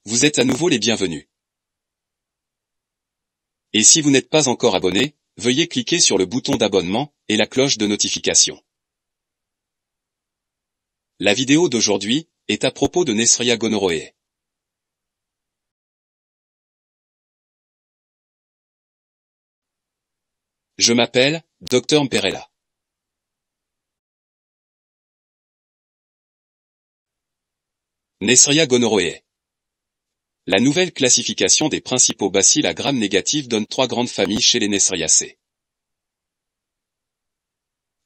vous êtes à nouveau les bienvenus. Et si vous n'êtes pas encore abonné, veuillez cliquer sur le bouton d'abonnement et la cloche de notification. La vidéo d'aujourd'hui est à propos de Neisseria gonorrhoeae. Je m'appelle Dr Mperella. Neisseria gonorrhoeae. La nouvelle classification des principaux bacilles à Gram négatif donne 3 grandes familles chez les Neisseriacées.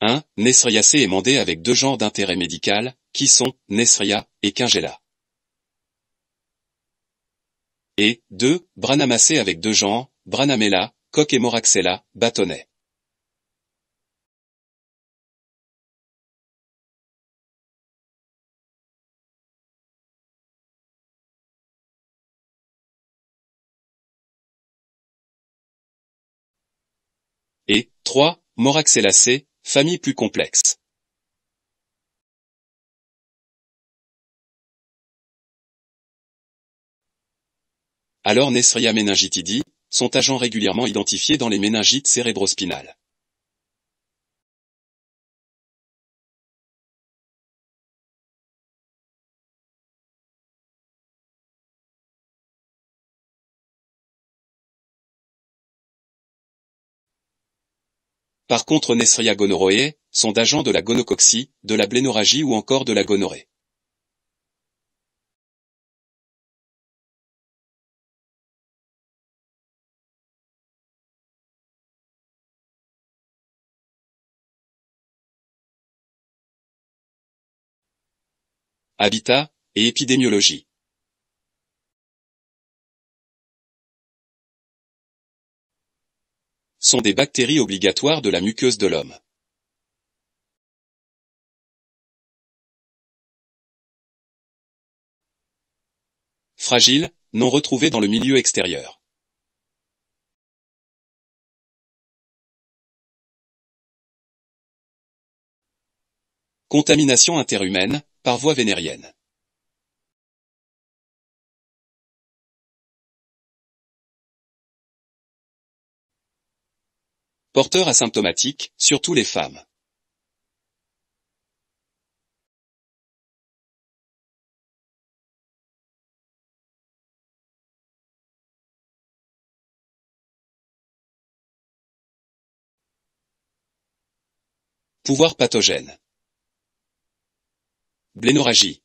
1. Neisseriacées émandées avec 2 genres d'intérêt médical, qui sont Neisseria et Kingella. Et 2. Branamacées avec 2 genres, Branamella, Koch et Moraxella, bâtonnet. Et 3. Moraxellacées, famille plus complexe. Alors Neisseria meningitidi sont agents régulièrement identifiés dans les méningites cérébrospinales. Par contre Neisseria gonorrhoeae sont d'agents de la gonococcie, de la blénorragie ou encore de la gonorrhée. Habitat et épidémiologie. Sont des bactéries obligatoires de la muqueuse de l'homme. Fragiles, non retrouvées dans le milieu extérieur. Contamination interhumaine, par voie vénérienne. Porteurs asymptomatiques, surtout les femmes. Pouvoir pathogène. Blénorragie.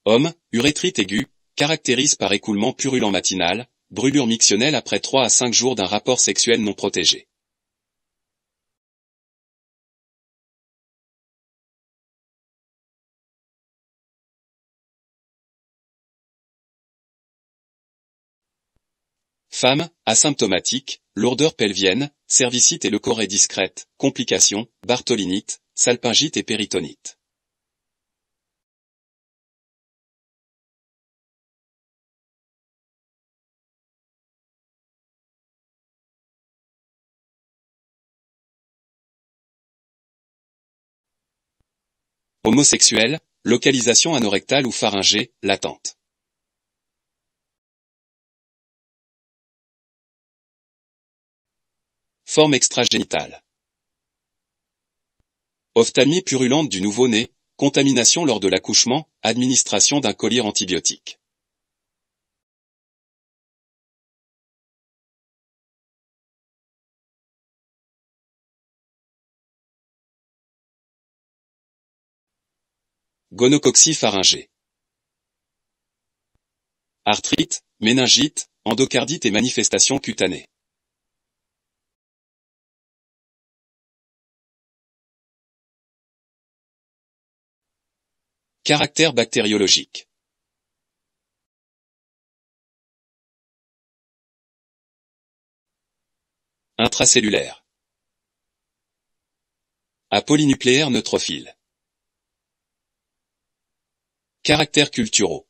Homme, urétrite aiguë, caractérise par écoulement purulent matinal, brûlure mictionnelle après 3 à 5 jours d'un rapport sexuel non protégé. Femme, asymptomatique, lourdeur pelvienne, cervicite et leucorrhée discrète, complications, bartholinite, salpingite et péritonite. Homosexuel, localisation anorectale ou pharyngée, latente. Forme extragénitale. Ophtalmie purulente du nouveau-né, contamination lors de l'accouchement, administration d'un collyre antibiotique. Gonococcie pharyngée. Arthrite, méningite, endocardite et manifestations cutanées. Caractère bactériologique. Intracellulaire. À polynucléaire neutrophile. Caractères culturaux.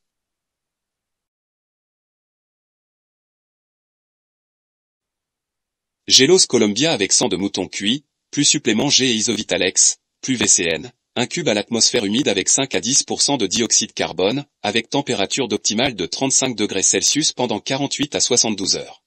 Gélose Columbia avec sang de mouton cuit, plus supplément G et Isovitalex, plus VCN, incube à l'atmosphère humide avec 5 à 10% de dioxyde carbone, avec température d'optimale de 35 degrés Celsius pendant 48 à 72 heures.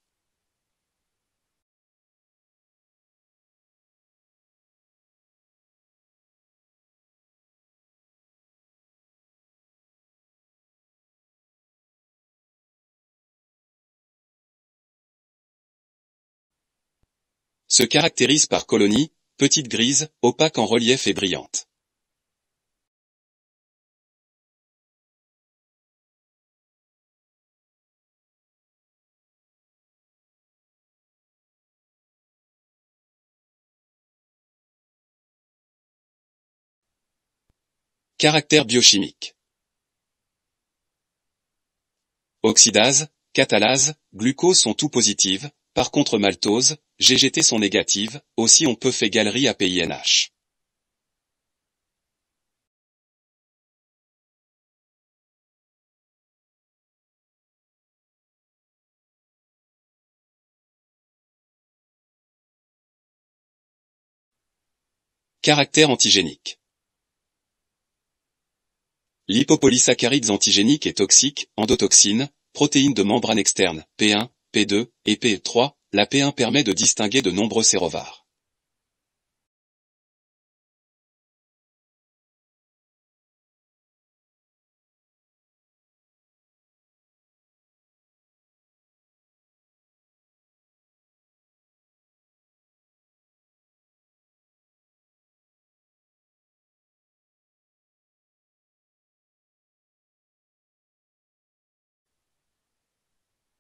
Se caractérise par colonies, petites grises, opaques en relief et brillantes. Caractère biochimique. Oxydase, catalase, glucose sont tout positives, par contre maltose, GGT sont négatives, aussi on peut fait galerie à PINH. Caractère antigénique. L'hypopolysaccharides antigéniques et toxiques, endotoxines, protéines de membrane externe, P1, P2 et P3, la P1 permet de distinguer de nombreux sérovars.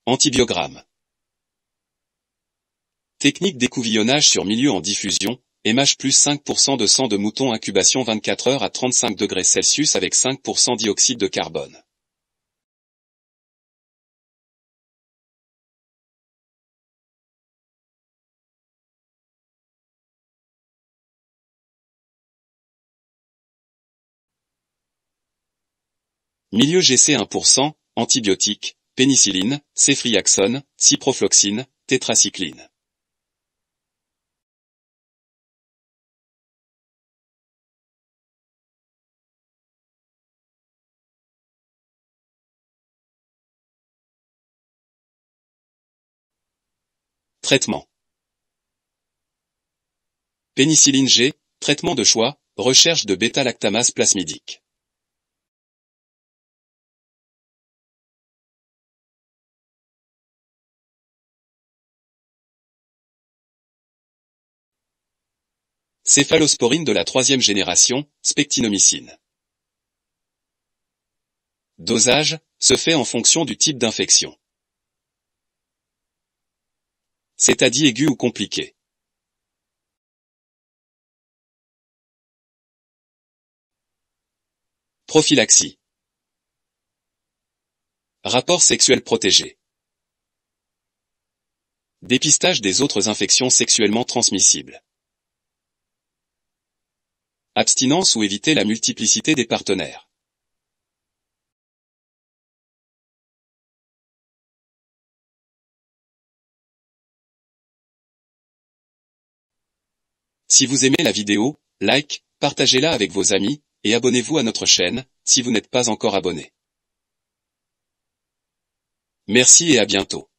Antibiogramme. Technique d'écouvillonnage sur milieu en diffusion, MH plus 5% de sang de mouton incubation 24 heures à 35 degrés Celsius avec 5% dioxyde de carbone. Milieu GC 1%, antibiotiques, pénicilline, céphtriaxone, ciprofloxine, tétracycline. Traitement. Pénicilline G, traitement de choix, recherche de bêta-lactamase plasmidique. Céphalosporine de la 3e génération, spectinomycine. Dosage, se fait en fonction du type d'infection. C'est-à-dire aigu ou compliqué. Prophylaxie. Rapport sexuel protégé. Dépistage des autres infections sexuellement transmissibles. Abstinence ou éviter la multiplicité des partenaires. Si vous aimez la vidéo, like, partagez-la avec vos amis, et abonnez-vous à notre chaîne, si vous n'êtes pas encore abonné. Merci et à bientôt.